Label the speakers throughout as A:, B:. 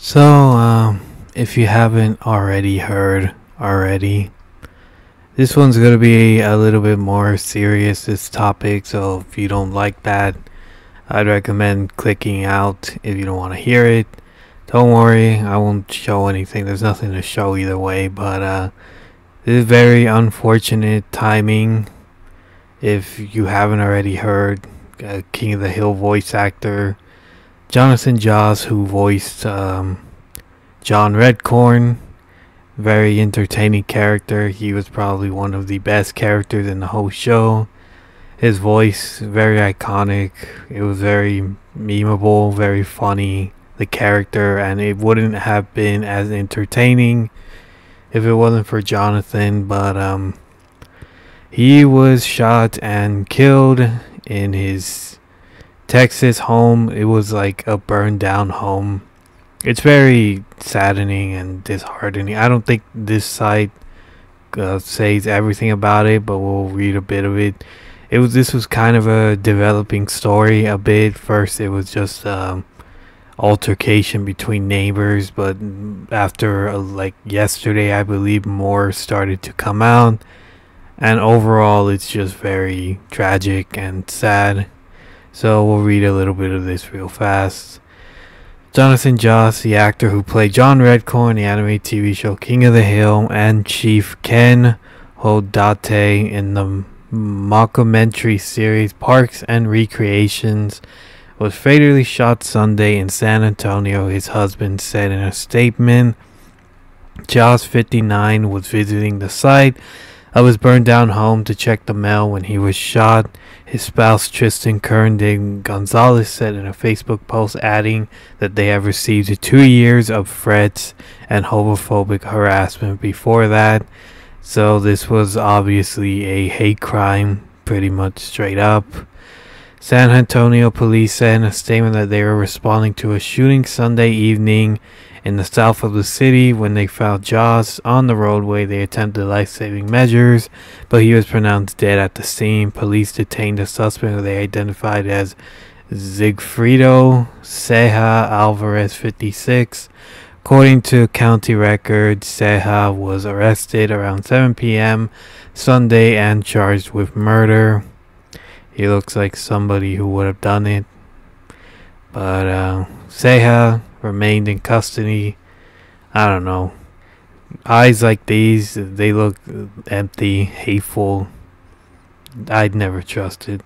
A: So, if you haven't already heard already, this one's gonna be a little bit more serious, this topic, so if you don't like that, I'd recommend clicking out if you don't want to hear it. Don't worry, I won't show anything, there's nothing to show either way, but, this is very unfortunate timing. If you haven't already heard, King of the Hill voice actor Jonathan Joss, who voiced John Redcorn, very entertaining character. He was probably one of the best characters in the whole show. His voice, very iconic. It was very memeable, very funny, the character, and it wouldn't have been as entertaining if it wasn't for Jonathan. But he was shot and killed in his Texas home. It was like a burned down home. It's very saddening and disheartening. I don't think this site says everything about it, but we'll read a bit of it. This was kind of a developing story a bit. First, it was just altercation between neighbors, but after like yesterday, I believe more started to come out, and overall, it's just very tragic and sad. So we'll read a little bit of this real fast. Jonathan Joss, the actor who played John Redcorn in the animated TV show King of the Hill, and Chief Ken Hodate in the mockumentary series Parks and Recreations, was fatally shot Sunday in San Antonio, his husband said in a statement. Joss, 59, was visiting the site of his burned down home to check the mail when he was shot. His spouse Tristan Kernding Gonzalez said in a Facebook post, adding that they have received 2 years of threats and homophobic harassment before that. So this was obviously a hate crime, pretty much straight up. San Antonio police said in a statement that they were responding to a shooting Sunday evening in the south of the city. When they found Joss on the roadway, they attempted life-saving measures, but he was pronounced dead at the scene. Police detained the suspect, who they identified as Zigfrido Ceja Alvarez, 56. According to county records, Ceja was arrested around 7 p.m. Sunday and charged with murder. He looks like somebody who would have done it. But Ceja remained in custody. I don't know. Eyes like these, they look empty, hateful. I'd never trust it.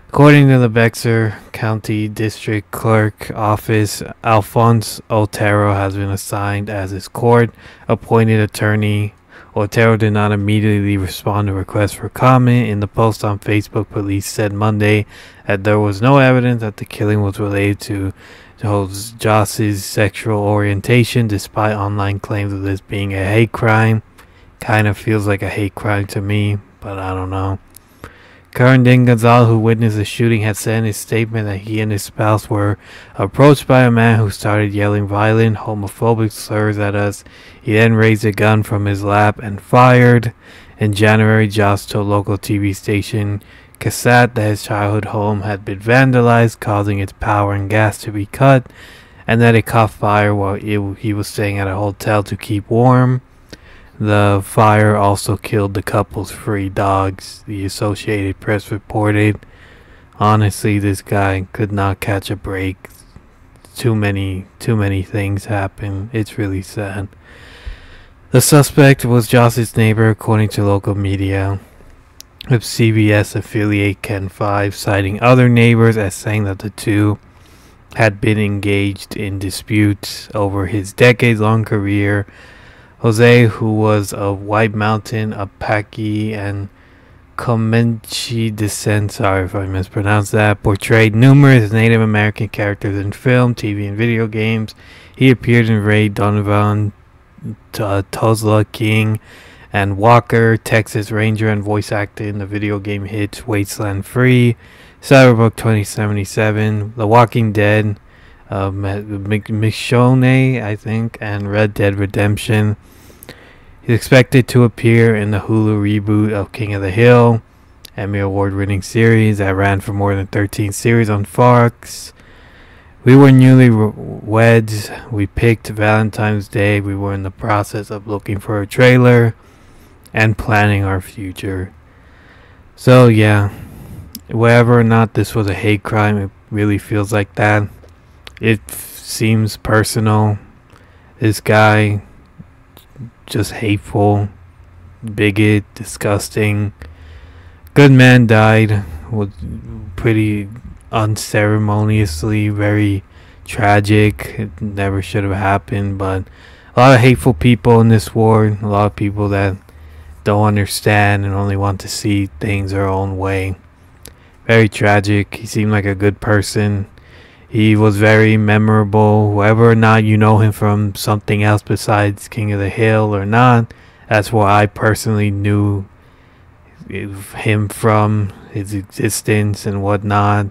A: According to the Bexar County District Clerk Office, Alphonse Otero has been assigned as his court-appointed attorney. Otero did not immediately respond to requests for comment. In the post on Facebook, police said Monday that there was no evidence that the killing was related to Joss's sexual orientation, despite online claims of this being a hate crime. Kind of feels like a hate crime to me, but I don't know. Kernding Gonzalez, who witnessed the shooting, had said in his statement that he and his spouse were approached by a man who started yelling violent, homophobic slurs at us. He then raised a gun from his lap and fired. In January, Joss told local TV station Cassat that his childhood home had been vandalized, causing its power and gas to be cut, and that it caught fire while he was staying at a hotel to keep warm. The fire also killed the couple's 3 dogs, the Associated Press reported. Honestly, this guy could not catch a break. Too many things happen. It's really sad. The suspect was Joss's neighbor, according to local media, with CBS affiliate Ken 5 citing other neighbors as saying that the two had been engaged in disputes over his decades-long career. Jose, who was of White Mountain, Apache, and Comanche descent, sorry if I mispronounced that, portrayed numerous Native American characters in film, TV, and video games. He appeared in Ray Donovan, Tulsa King, and Walker, Texas Ranger, and voice acted in the video game hits Wasteland Free, Cyberpunk 2077, The Walking Dead, Michonne, I think, and Red Dead Redemption. He's expected to appear in the Hulu reboot of King of the Hill, Emmy Award-winning series that ran for more than 13 series on Fox. We were weds. We picked Valentine's Day. We were in the process of looking for a trailer and planning our future. So, yeah, whether or not this was a hate crime, it really feels like that. It seems personal. This guy, just hateful, bigot, disgusting. Good man died. Was pretty unceremoniously, very tragic. It never should have happened, but a lot of hateful people in this war. A lot of people that don't understand and only want to see things their own way. Very tragic. He seemed like a good person. He was very memorable. Whether or not you know him from something else besides King of the Hill or not, that's what I personally knew him from, his existence and whatnot.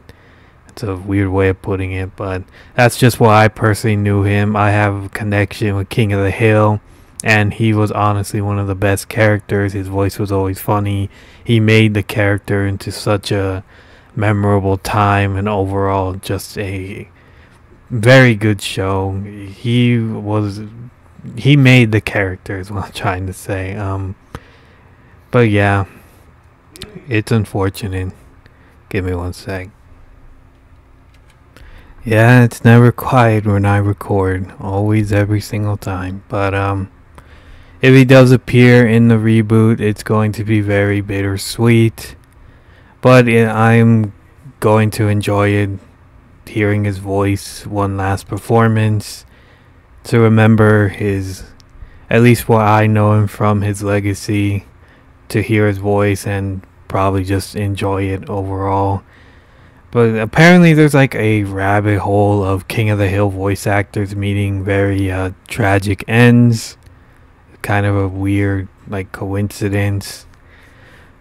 A: It's a weird way of putting it, but that's just why I personally knew him. I have a connection with King of the Hill, and he was honestly one of the best characters. His voice was always funny. He made the character into such a memorable time, and overall just a very good show. He made the character is what I'm trying to say. But yeah, it's unfortunate. Give me one sec. Yeah, it's never quiet when I record. Always, every single time. But if he does appear in the reboot, it's going to be very bittersweet. But I'm going to enjoy it, hearing his voice one last performance, to remember his, at least what I know him from, his legacy, to hear his voice and probably just enjoy it overall. But apparently there's like a rabbit hole of King of the Hill voice actors meeting very tragic ends. Kind of a weird like coincidence.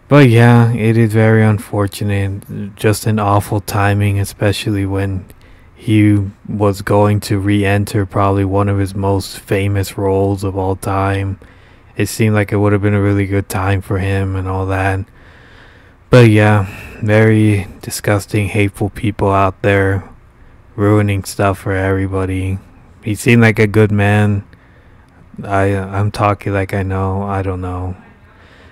A: But yeah, it is very unfortunate. Just an awful timing, especially when he was going to re-enter probably one of his most famous roles of all time. It seemed like it would have been a really good time for him and all that. But yeah, very disgusting, hateful people out there ruining stuff for everybody. He seemed like a good man. I'm talking like I know. I don't know.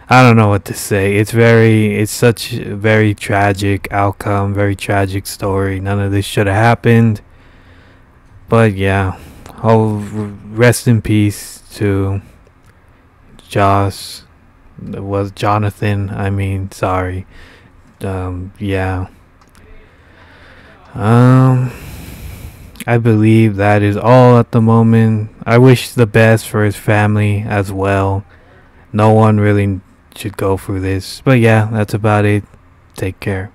A: I don't know what to say. It's such a very tragic outcome, very tragic story. None of this should have happened. But yeah, oh, rest in peace to Josh. It was Jonathan. I mean, sorry. Yeah. I believe that is all at the moment. I wish the best for his family as well. No one really should go through this. But yeah, that's about it. Take care.